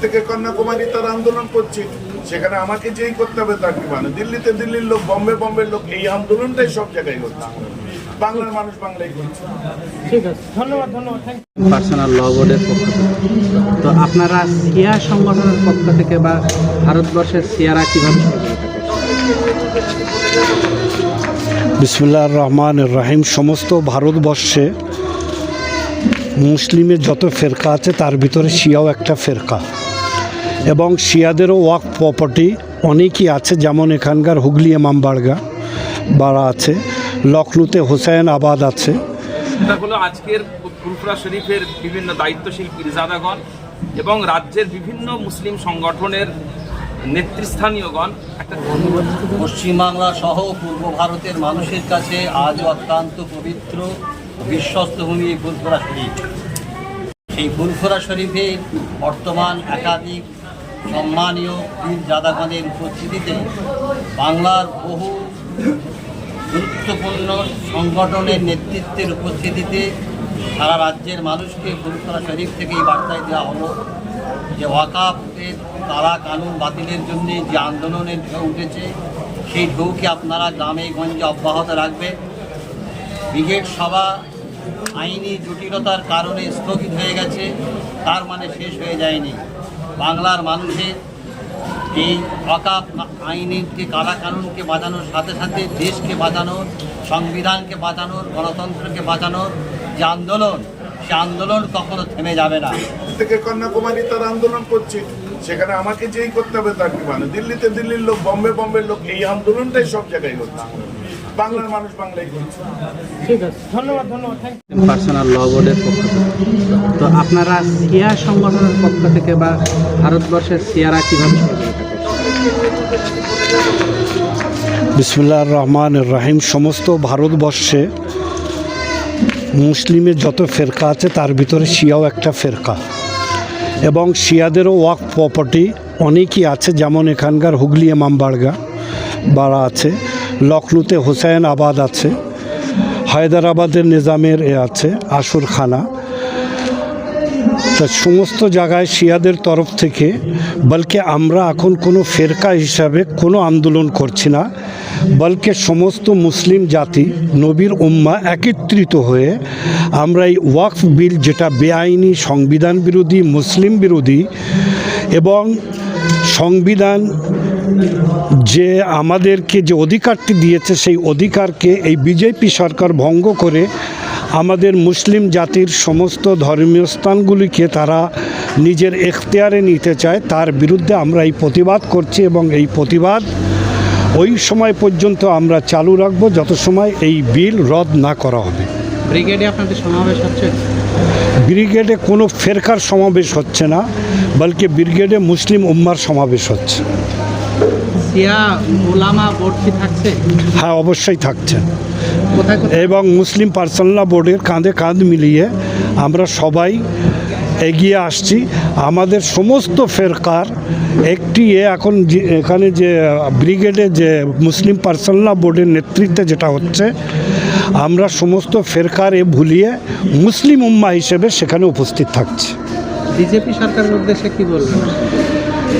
থেকে কন্যাকুমারী তার আন্দোলন করছি, সেখানে আমাকে যেই করতে হবে তার কি মানে? দিল্লিতে দিল্লির লোক, বোম্বের লোক, এই আন্দোলনটাই সব জায়গায় হচ্ছে। বাংলার মানুষ বাংলায় করছে। ঠিক আছে, ধন্যবাদ। পার্সোনাল ল বোর্ডের পক্ষ থেকে, তো আপনারা সিয়া সংগঠনের পক্ষ থেকে বা ভারতবর্ষের সিয়ারা কিভাবে সহযোগিতা করছে? বিসমিল্লাহির রহমানির রহিম। সমস্ত ভারতবর্ষে মুসলিমের যত ফেরকা আছে তার ভিতরে শিয়াও একটা ফেরকা, এবং শিয়াদেরও ওয়াকফ প্রপার্টি অনেকই আছে, যেমন এখানকার হুগলি ইমামবাড়া বাড়া আছে, লখনউতে হোসেন আবাদ আছে। এটা হলো আজকের ফুরফুরা শরীফের বিভিন্ন দায়িত্বশীল পীরজাদাগণ এবং রাজ্যের বিভিন্ন মুসলিম সংগঠনের নেতৃস্থানীয়গণ একটা পশ্চিমবাংলা সহ পূর্ব ভারতের মানুষের কাছে আজও অত্যন্ত পবিত্র বিশ্বস্ত ভূমি এই ফুরফুরা শরীফ। সেই ফুরফুরা শরীফে বর্তমান একাধিক সম্মানীয় পীরজাদাগণের উপস্থিতিতে বাংলার বহু গুরুত্বপূর্ণ সংগঠনের নেতৃত্বের উপস্থিতিতে সারা রাজ্যের মানুষকে ফুরফুরা শরীফ থেকে এই বার্তায় দেওয়া হলো যে ওয়াকাফের কালা কানুন বাতিলের জন্য যে আন্দোলনের ঢেউ উঠেছে সেই ঢেউকে আপনারা গ্রামে গঞ্জে অব্যাহত রাখবেন। ব্রিগেড সভা আইনি জটিলতার কারণে স্থগিত হয়ে গেছে, তার মানে শেষ হয়ে যায়নি। বাংলার মানুষের এই ওয়াকাফ আইনকে কালা কানুনকে বাঁচানোর সাথে সাথে দেশকে বাঁচানোর, সংবিধানকে বাঁচানোর, গণতন্ত্রকে বাঁচানোর যে আন্দোলন, সে আন্দোলন কখনো থেমে যাবে না। থেকে কন্যাকুমারী তার আন্দোলন করছি, সেখানে আমাকে যেই করতে হবে তার কি মানে? দিল্লিতে দিল্লির লোক, বোম্বের লোক, এই আন্দোলনটাই সব জায়গায় হচ্ছে। বাংলার মানুষ বাংলায় করছে। ঠিক আছে, ধন্যবাদ। পার্সোনাল ল বোর্ডের পক্ষ থেকে, তো আপনারা সিয়া সংগঠনের পক্ষ থেকে বা ভারতবর্ষের সিয়ারা কিভাবে সহযোগিতা করছে? বিসমিল্লাহির রহমানির রহিম। সমস্ত ভারতবর্ষে মুসলিমের যত ফেরকা আছে তার ভিতরে শিয়াও একটা ফেরকা, এবং শিয়াদেরও ওয়াকফ প্রপার্টি অনেকই আছে, যেমন এখানকার হুগলি ইমামবাড়া বাড়া আছে, লখনউতে হোসেন আবাদ আছে, হায়দ্রাবাদের নিজামের আছে আসুরখানা। তা সমস্ত জায়গায় শিয়াদের তরফ থেকে, বলকে আমরা এখন কোনো ফেরকা হিসাবে কোনো আন্দোলন করছি না, বলকে সমস্ত মুসলিম জাতি নবীর উম্মাহ একত্রিত হয়ে আমরা এই ওয়াকফ বিল, যেটা বেআইনি, সংবিধান বিরোধী, মুসলিম বিরোধী, এবং সংবিধান যে আমাদেরকে যে অধিকারটি দিয়েছে সেই অধিকারকে এই বিজেপি সরকার ভঙ্গ করে আমাদের মুসলিম জাতির সমস্ত ধর্মীয় স্থানগুলিকে তারা নিজের এখতিয়ারে নিতে চায়, তার বিরুদ্ধে আমরা এই প্রতিবাদ করছি, এবং এই প্রতিবাদ ওই সময় পর্যন্ত আমরা চালু রাখবো যত সময় এই বিল রদ না করা হবে। ব্রিগেডে আপনাদের সমাবেশ হচ্ছে? ব্রিগেডে কোনো ফেরকার সমাবেশ হচ্ছে না, বলকে ব্রিগেডে মুসলিম উম্মার সমাবেশ হচ্ছে। সিয়া ওলামা বোর্ড কি থাকছে? হ্যাঁ, অবশ্যই থাকছে, কোথায় কোথায়? এবং মুসলিম পার্সোনাল বোর্ডের কাঁধে কাঁধ মিলিয়ে আমরা সবাই এগিয়ে আসছি। আমাদের সমস্ত ফেরকার একটি এখন এখানে যে ব্রিগেডে যে মুসলিম পার্সোনাল বোর্ডের নেতৃত্বে যেটা হচ্ছে, আমরা সমস্ত ফেরকার ভুলিয়ে মুসলিম উম্মা হিসেবে সেখানে উপস্থিত থাকছি। বিজেপি সরকারের উদ্দেশ্যে কি বলবেন?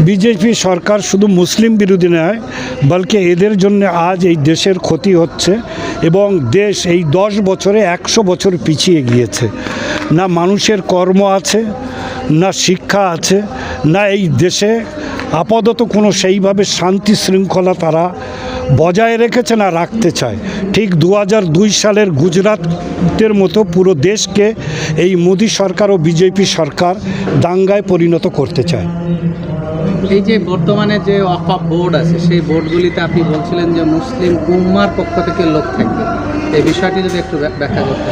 বিজেপি সরকার শুধু মুসলিম বিরোধী নয়, বলকে এদের জন্য আজ এই দেশের ক্ষতি হচ্ছে, এবং দেশ এই 10 বছরে 100 বছর পিছিয়ে গিয়েছে। না মানুষের কর্ম আছে, না শিক্ষা আছে, না এই দেশে আপাতত কোনো সেইভাবে শান্তি শৃঙ্খলা তারা বজায় রেখেছে না রাখতে চায়। ঠিক 2002 সালের গুজরাটের মতো পুরো দেশকে এই মোদী সরকার ও বিজেপি সরকার দাঙ্গায় পরিণত করতে চায়। এই যে বর্তমানে যে ওয়াকফ বোর্ড আছে, সেই বোর্ডগুলিতে আপনি বলছিলেন যে মুসলিম উম্মার পক্ষ থেকে লোক থাকবে, এই বিষয়টি যদি একটু ব্যাখ্যা করতে।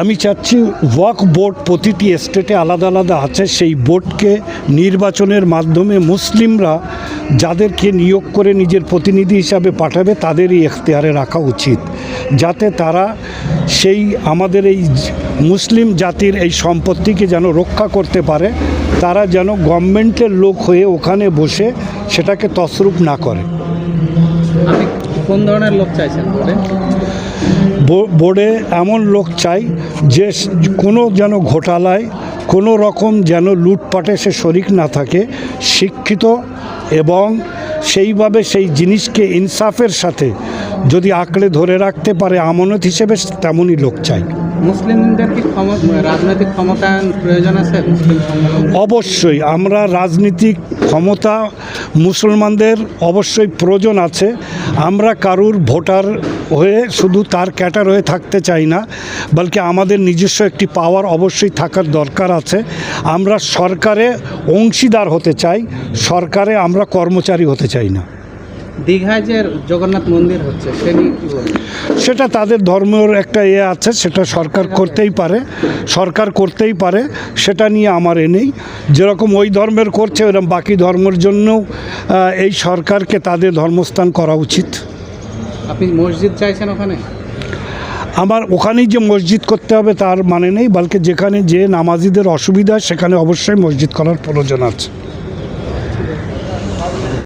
আমি চাচ্ছি ওয়াকফ বোর্ড প্রতিটি স্টেটে আলাদা আলাদা আছে, সেই বোর্ডকে নির্বাচনের মাধ্যমে মুসলিমরা যাদেরকে নিয়োগ করে নিজের প্রতিনিধি হিসাবে পাঠাবে তাদেরই এখতিয়ারে রাখা উচিত, যাতে তারা সেই আমাদের এই মুসলিম জাতির এই সম্পত্তিকে যেন রক্ষা করতে পারে, তারা যেন গভর্নমেন্টের লোক হয়ে ওখানে বসে সেটাকে তছরূপ না করে। আপনি কোন ধরনের লোক চাইছেন বোর্ডে? বোর্ডে এমন লোক চাই যে কোনো যেন ঘোটালায় কোনো রকম যেন লুটপাটে সে শরিক না থাকে, শিক্ষিত এবং সেইভাবে সেই জিনিসকে ইনসাফের সাথে যদি আঁকড়ে ধরে রাখতে পারে আমানত হিসেবে, তেমনই লোক চাই। মুসলিমদের কি রাজনৈতিক ক্ষমতায়ন প্রয়োজন আছে মুসলিম সংগঠন? অবশ্যই আমরা রাজনীতিক ক্ষমতা মুসলমানদের অবশ্যই প্রয়োজন আছে। আমরা কারুর ভোটার হয়ে শুধু তার ক্যাটার হয়ে থাকতে চাই না, বলকি আমাদের নিজস্ব একটি পাওয়ার অবশ্যই থাকার দরকার আছে। আমরা সরকারে অংশীদার হতে চাই, সরকারে আমরা কর্মচারী হতে চাই না। দীঘায় যে জগন্নাথ মন্দির হচ্ছে সে নিয়ে কী বলবেন? সেটা তাদের ধর্মের একটা আছে, সেটা সরকার করতেই পারে, সেটা নিয়ে আমার নেই। যেরকম ওই ধর্মের করছে ওরকম বাকি ধর্মের জন্যও এই সরকারকে তাদের ধর্মস্থান করা উচিত। আপনি মসজিদ চাইছেন ওখানে? আমার ওখানেই যে মসজিদ করতে হবে তার মানে নেই, বলকি যেখানে যে নামাজিদের অসুবিধা সেখানে অবশ্যই মসজিদ করার প্রয়োজন আছে।